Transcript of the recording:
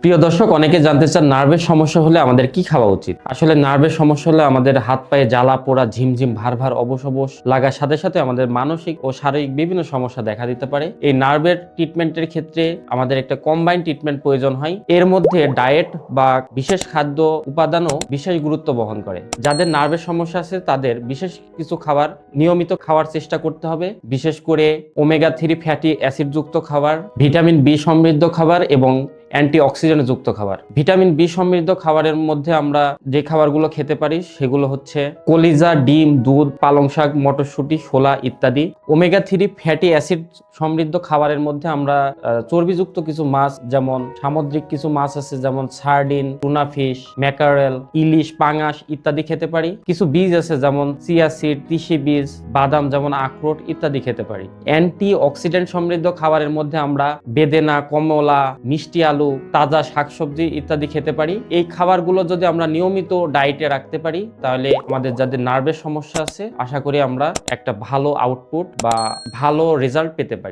প্রিয় দর্শক, অনেকে জানতে চান নার্ভের সমস্যা হলে আমাদের কি খাওয়া উচিত। আসলে নার্ভের সমস্যা হলে আমাদের হাত পায়ে জ্বালা পোড়া, ঝিমঝিম, ভার ভার, অবশ অবশ লাগার সাথে সাথে আমাদের মানসিক ও শারীরিক বিভিন্ন সমস্যা দেখা দিতে পারে। এই নার্ভের ট্রিটমেন্টের ক্ষেত্রে আমাদের একটা কম্বাইন্ড ট্রিটমেন্ট প্রয়োজন হয়। এর মধ্যে ডায়েট বা বিশেষ খাদ্য উপাদানও বিশেষ গুরুত্ব বহন করে। যাদের নার্ভের সমস্যা আছে তাদের বিশেষ কিছু খাবার নিয়মিত খাওয়ার চেষ্টা করতে হবে। বিশেষ করে ওমেগা 3 ফ্যাটি অ্যাসিড যুক্ত খাবার, ভিটামিন বি সমৃদ্ধ খাবার এবং অ্যান্টিঅক্সিডেন্ট যুক্ত খাবার। ভিটামিন বি সমৃদ্ধ খাবারের মধ্যে আমরা যে খাবারগুলো খেতে পারি সেগুলো হচ্ছে কলিজা, ডিম, দুধ, পালং শাক, মটরশুঁটি, ছোলা ইত্যাদি। ওমেগা 3 ফ্যাটি অ্যাসিড সমৃদ্ধ খাবারের মধ্যে আমরা চর্বিযুক্ত কিছু মাছ, যেমন সামুদ্রিক কিছু মাছ আছে যেমন সার্ডিন, টুনা ফিশ, ম্যাকারেল, ইলিশ, পাঙাশ ইত্যাদি খেতে পারি। কিছু বীজ আছে যেমন চিয়া সিড, তিসি বীজ, বাদাম যেমন আখরোট ইত্যাদি খেতে পারি। অ্যান্টি অক্সিডেন্ট সমৃদ্ধ খাবারের মধ্যে আমরা বেদেনা, কমলা, মিষ্টি আলু, তাজা শাকসবজি ইত্যাদি খেতে পারি। এই খাবারগুলো যদি আমরা নিয়মিত ডায়েটে রাখতে পারি তাহলে আমাদের যাদের নার্ভের সমস্যা আছে আশা করি আমরা একটা ভালো আউটপুট বা ভালো রেজাল্ট পেতে পারি।